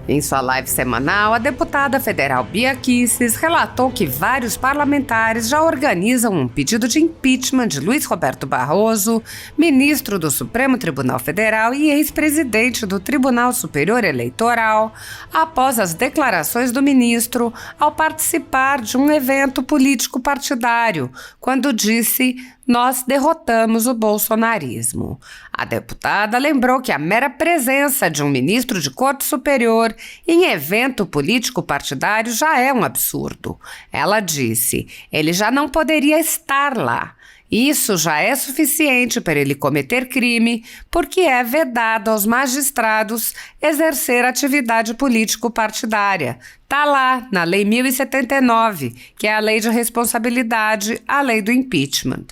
Em sua live semanal, a deputada federal Bia Kicis relatou que vários parlamentares já organizam um pedido de impeachment de Luiz Roberto Barroso, ministro do Supremo Tribunal Federal e ex-presidente do Tribunal Superior Eleitoral, após as declarações do ministro ao participar de um evento político partidário, quando disse: "Nós derrotamos o bolsonarismo". A deputada lembrou que a mera presença de um ministro de corte superior em evento político partidário já é um absurdo. Ela disse: "Ele já não poderia estar lá. Isso já é suficiente para ele cometer crime, porque é vedado aos magistrados exercer atividade político-partidária. Está lá, na Lei 1079, que é a lei de responsabilidade, a lei do impeachment".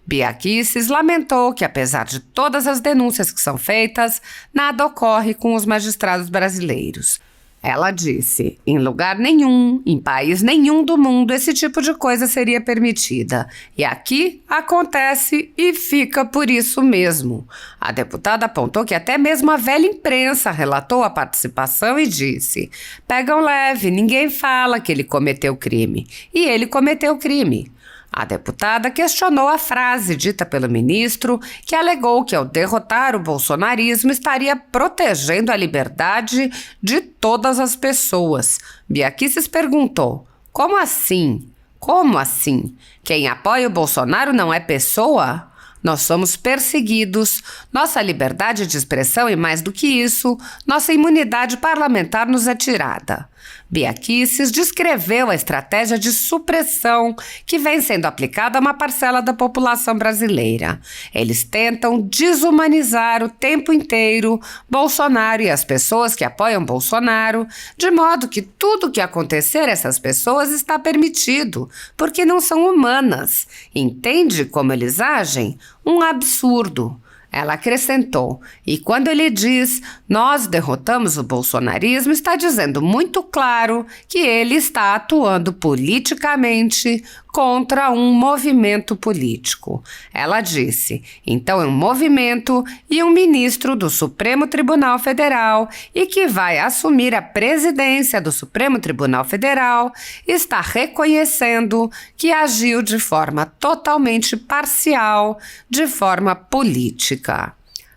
Bia Kicis lamentou que, apesar de todas as denúncias que são feitas, nada ocorre com os magistrados brasileiros. Ela disse: "Em lugar nenhum, em país nenhum do mundo, esse tipo de coisa seria permitida. E aqui acontece e fica por isso mesmo". A deputada apontou que até mesmo a velha imprensa relatou a participação e disse: "Pegam leve, ninguém fala que ele cometeu crime". E ele cometeu crime. A deputada questionou a frase dita pelo ministro, que alegou que, ao derrotar o bolsonarismo, estaria protegendo a liberdade de todas as pessoas. Bia Kicis perguntou: "Como assim? Como assim? Quem apoia o Bolsonaro não é pessoa? Nós somos perseguidos, nossa liberdade de expressão e, mais do que isso, nossa imunidade parlamentar nos é tirada". Bia Kicis descreveu a estratégia de supressão que vem sendo aplicada a uma parcela da população brasileira. Eles tentam desumanizar o tempo inteiro Bolsonaro e as pessoas que apoiam Bolsonaro, de modo que tudo o que acontecer a essas pessoas está permitido, porque não são humanas. Entende como eles agem? Um absurdo. Ela acrescentou: "E quando ele diz 'nós derrotamos o bolsonarismo', está dizendo muito claro que ele está atuando politicamente contra um movimento político". Ela disse: "Então é um movimento e um ministro do Supremo Tribunal Federal e que vai assumir a presidência do Supremo Tribunal Federal está reconhecendo que agiu de forma totalmente parcial, de forma política".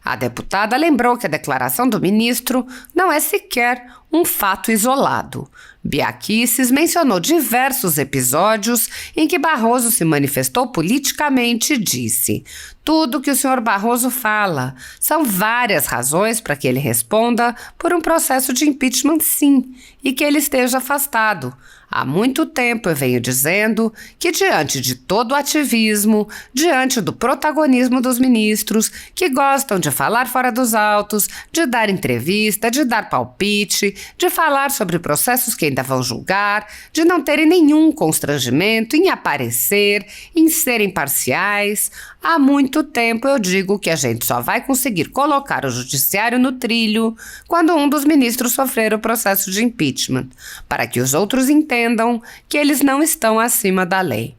A deputada lembrou que a declaração do ministro não é sequer um fato isolado. Bia Kicis mencionou diversos episódios em que Barroso se manifestou politicamente e disse: "Tudo que o senhor Barroso fala, são várias razões para que ele responda por um processo de impeachment, sim, e que ele esteja afastado. Há muito tempo eu venho dizendo que, diante de todo o ativismo, diante do protagonismo dos ministros, que gostam de falar fora dos autos, de dar entrevista, de dar palpite, de falar sobre processos que ainda vão julgar, de não terem nenhum constrangimento em aparecer, em serem parciais, há muito tempo eu digo que a gente só vai conseguir colocar o judiciário no trilho quando um dos ministros sofrer o processo de impeachment, para que os outros entendam que eles não estão acima da lei".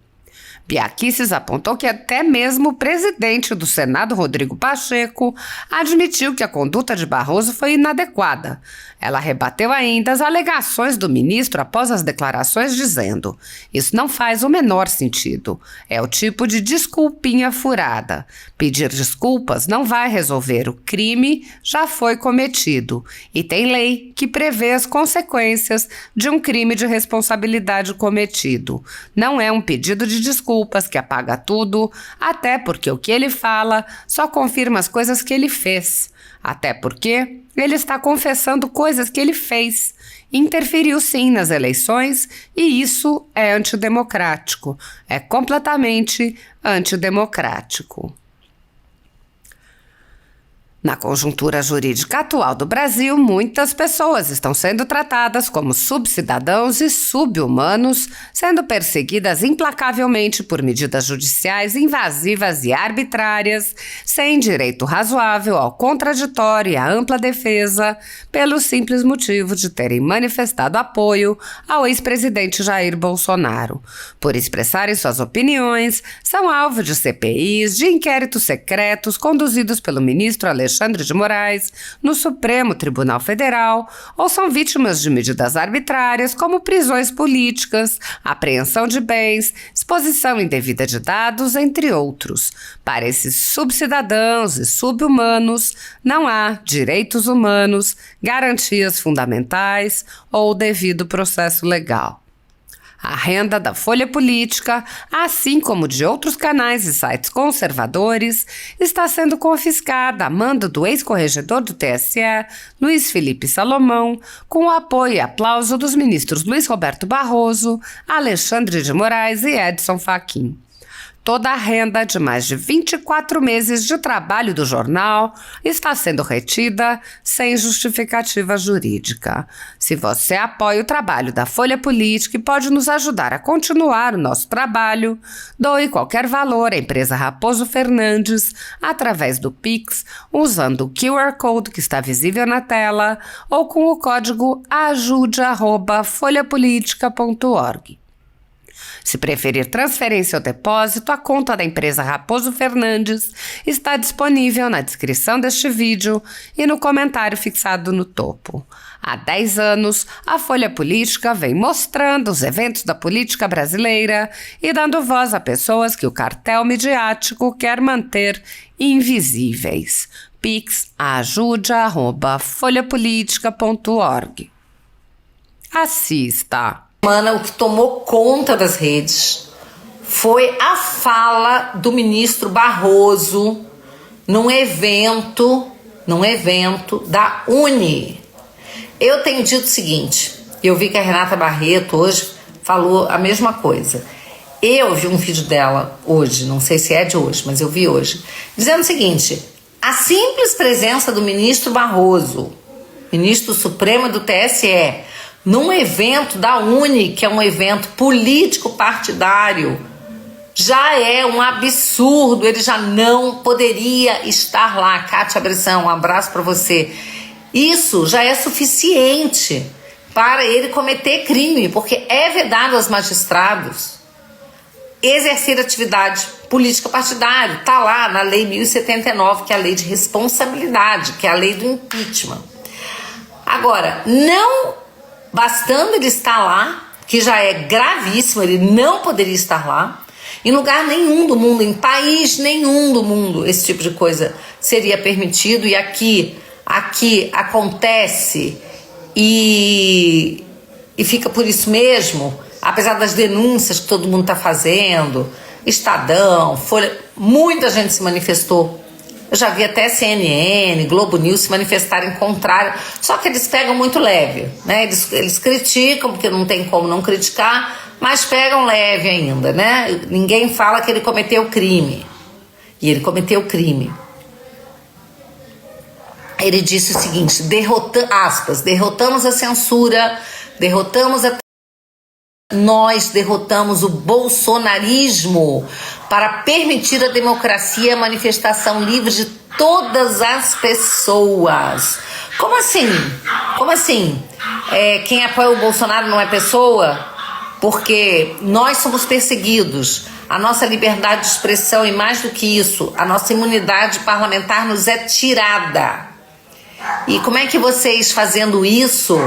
Bia Kicis apontou que até mesmo o presidente do Senado, Rodrigo Pacheco, admitiu que a conduta de Barroso foi inadequada. Ela rebateu ainda as alegações do ministro após as declarações, dizendo: "Isso não faz o menor sentido. É o tipo de desculpinha furada. Pedir desculpas não vai resolver. O crime já foi cometido. E tem lei que prevê as consequências de um crime de responsabilidade cometido. Não é um pedido de desculpas que apaga tudo, até porque o que ele fala só confirma as coisas que ele fez. Até porque ele está confessando coisas que ele fez. Interferiu sim nas eleições e isso é antidemocrático. É completamente antidemocrático". Na conjuntura jurídica atual do Brasil, muitas pessoas estão sendo tratadas como subcidadãos e subhumanos, sendo perseguidas implacavelmente por medidas judiciais invasivas e arbitrárias, sem direito razoável ao contraditório e à ampla defesa, pelo simples motivo de terem manifestado apoio ao ex-presidente Jair Bolsonaro. Por expressarem suas opiniões, são alvo de CPIs, de inquéritos secretos conduzidos pelo ministro Alexandre Alexandre de Moraes no Supremo Tribunal Federal ou são vítimas de medidas arbitrárias como prisões políticas, apreensão de bens, exposição indevida de dados, entre outros. Para esses subcidadãos e subhumanos, não há direitos humanos, garantias fundamentais ou devido processo legal. A renda da Folha Política, assim como de outros canais e sites conservadores, está sendo confiscada a mando do ex-corregedor do TSE, Luiz Felipe Salomão, com o apoio e aplauso dos ministros Luiz Roberto Barroso, Alexandre de Moraes e Edson Fachin. Toda a renda de mais de 24 meses de trabalho do jornal está sendo retida sem justificativa jurídica. Se você apoia o trabalho da Folha Política e pode nos ajudar a continuar o nosso trabalho, doe qualquer valor à empresa Raposo Fernandes através do Pix, usando o QR Code que está visível na tela ou com o código ajude@folhapolitica.org. Se preferir transferência ou depósito, a conta da empresa Raposo Fernandes está disponível na descrição deste vídeo e no comentário fixado no topo. Há 10 anos, a Folha Política vem mostrando os eventos da política brasileira e dando voz a pessoas que o cartel midiático quer manter invisíveis. Pix ajude@folhapolitica.org. Assista! O que tomou conta das redes foi a fala do ministro Barroso num evento da Uni. Eu tenho dito o seguinte, eu vi que a Renata Barreto hoje falou a mesma coisa. Eu vi um vídeo dela hoje, não sei se é de hoje, mas eu vi hoje, dizendo o seguinte: a simples presença do ministro Barroso, ministro supremo do TSE, num evento da Uni, que é um evento político-partidário, já é um absurdo, ele já não poderia estar lá. Kátia Bressan, um abraço para você. Isso já é suficiente para ele cometer crime, porque é vedado aos magistrados exercer atividade política partidária. Está lá na Lei 1079, que é a lei de responsabilidade, que é a lei do impeachment. Agora, não bastando ele estar lá, que já é gravíssimo, ele não poderia estar lá, em lugar nenhum do mundo, em país nenhum do mundo, esse tipo de coisa seria permitido, e aqui acontece e fica por isso mesmo, apesar das denúncias que todo mundo está fazendo, Estadão, Folha, muita gente se manifestou. Eu já vi até CNN, Globo News se manifestarem contrário, só que eles pegam muito leve, né? Eles criticam, porque não tem como não criticar, mas pegam leve ainda, né? Ninguém fala que ele cometeu crime. E ele cometeu crime. Ele disse o seguinte, derrotamos a censura, nós derrotamos o bolsonarismo para permitir a democracia e a manifestação livre de todas as pessoas. Como assim? Como assim? Quem apoia o Bolsonaro não é pessoa? Porque nós somos perseguidos. A nossa liberdade de expressão e, mais do que isso, a nossa imunidade parlamentar nos é tirada. E como é que vocês, fazendo isso,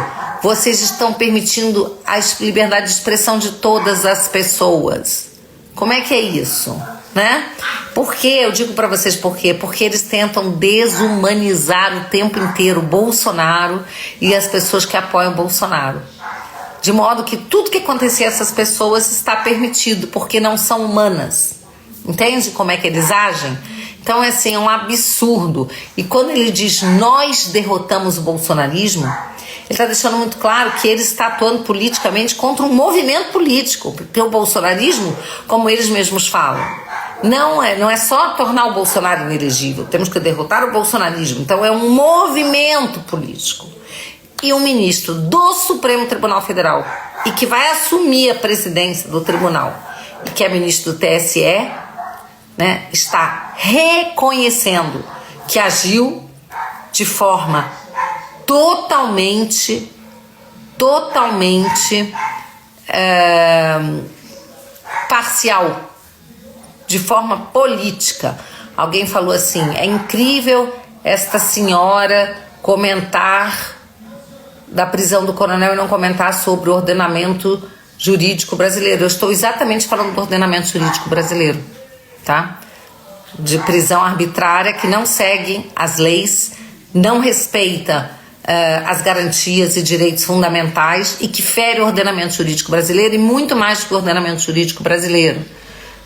vocês estão permitindo a liberdade de expressão de todas as pessoas? Como é que é isso, né? Por que? Eu digo para vocês por quê? Porque eles tentam desumanizar o tempo inteiro o Bolsonaro e as pessoas que apoiam o Bolsonaro. De modo que tudo que acontecer a essas pessoas está permitido, porque não são humanas. Entende como é que eles agem? Então, é um absurdo. E quando ele diz nós derrotamos o bolsonarismo, ele está deixando muito claro que ele está atuando politicamente contra um movimento político. Porque o bolsonarismo, como eles mesmos falam, não é só tornar o Bolsonaro inelegível. Temos que derrotar o bolsonarismo. Então, é um movimento político. E um ministro do Supremo Tribunal Federal, e que vai assumir a presidência do tribunal, e que é ministro do TSE, né, está reconhecendo que agiu de forma totalmente parcial, de forma política. Alguém falou assim, é incrível esta senhora comentar da prisão do coronel e não comentar sobre o ordenamento jurídico brasileiro. Eu estou exatamente falando do ordenamento jurídico brasileiro, tá? De prisão arbitrária que não segue as leis, não respeita as garantias e direitos fundamentais e que fere o ordenamento jurídico brasileiro e muito mais do que o ordenamento jurídico brasileiro,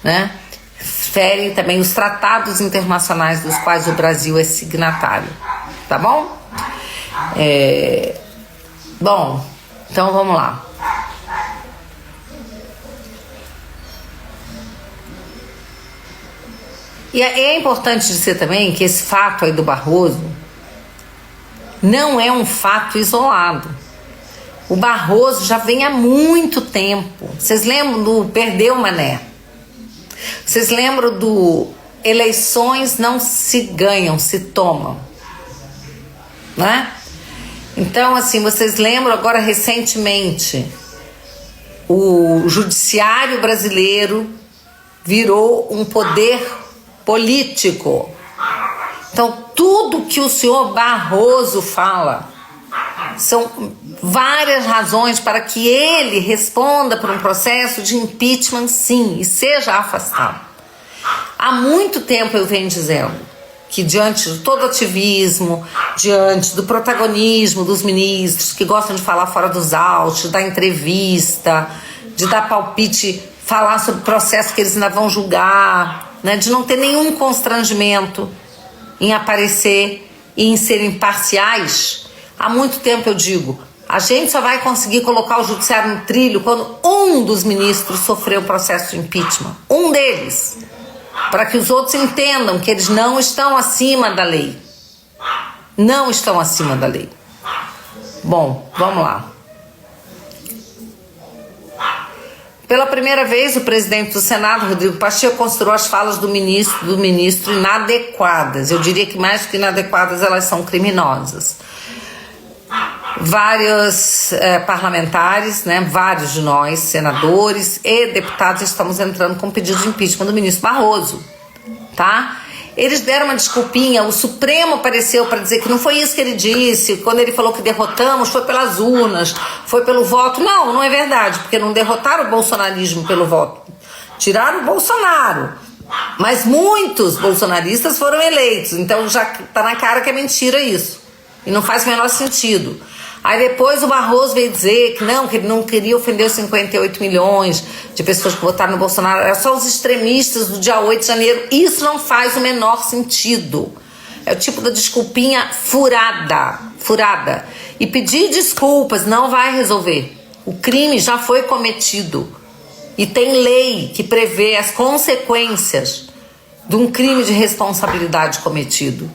né? Fere também os tratados internacionais dos quais o Brasil é signatário, tá bom? Bom, então vamos lá. E é importante dizer também que esse fato aí do Barroso não é um fato isolado. O Barroso já vem há muito tempo. Vocês lembram do Perdeu Mané? Vocês lembram do eleições não se ganham, se tomam, né? Então, assim, vocês lembram agora recentemente o judiciário brasileiro virou um poder político. Então, tudo que o senhor Barroso fala são várias razões para que ele responda por um processo de impeachment, sim, e seja afastado. Há muito tempo eu venho dizendo que diante de todo ativismo, diante do protagonismo dos ministros que gostam de falar fora dos autos, de dar entrevista, de dar palpite, falar sobre o processo que eles ainda vão julgar, né, de não ter nenhum constrangimento em aparecer e em ser imparciais, há muito tempo eu digo, a gente só vai conseguir colocar o judiciário no trilho quando um dos ministros sofreu um processo de impeachment, um deles, para que os outros entendam que eles não estão acima da lei. Não estão acima da lei. Bom, vamos lá. Pela primeira vez, o presidente do Senado, Rodrigo Pacheco, considerou as falas do ministro inadequadas. Eu diria que mais do que inadequadas, elas são criminosas. Vários parlamentares, né, vários de nós, senadores e deputados, estamos entrando com pedido de impeachment do ministro Barroso, tá? Eles deram uma desculpinha, o Supremo apareceu para dizer que não foi isso que ele disse, quando ele falou que derrotamos foi pelas urnas, foi pelo voto. Não, não é verdade, porque não derrotaram o bolsonarismo pelo voto, tiraram o Bolsonaro, mas muitos bolsonaristas foram eleitos, então já tá na cara que é mentira isso, e não faz o menor sentido. Aí depois o Barroso veio dizer que ele não queria ofender os 58 milhões de pessoas que votaram no Bolsonaro, era só os extremistas do dia 8 de janeiro. Isso não faz o menor sentido. É o tipo da desculpinha furada. E pedir desculpas não vai resolver. O crime já foi cometido. E tem lei que prevê as consequências de um crime de responsabilidade cometido.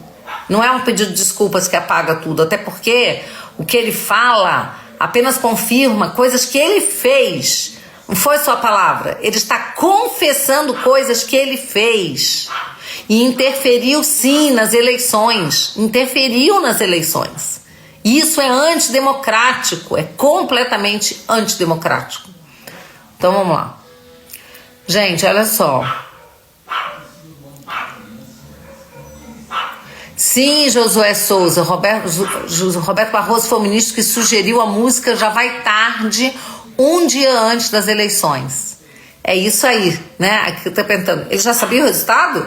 Não é um pedido de desculpas que apaga tudo, até porque o que ele fala apenas confirma coisas que ele fez. Não foi só a palavra. Ele está confessando coisas que ele fez. E interferiu sim nas eleições. Interferiu nas eleições. Isso é antidemocrático. É completamente antidemocrático. Então vamos lá. Gente, olha só. Sim, Josué Souza, Roberto Barroso foi o ministro que sugeriu a música Já Vai Tarde, um dia antes das eleições. É isso aí, né? Aqui eu tô perguntando, ele já sabia o resultado?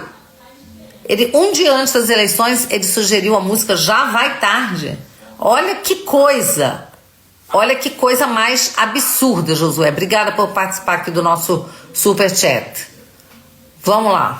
Um dia antes das eleições, ele sugeriu a música Já Vai Tarde. Olha que coisa mais absurda, Josué. Obrigada por participar aqui do nosso Super Chat. Vamos lá.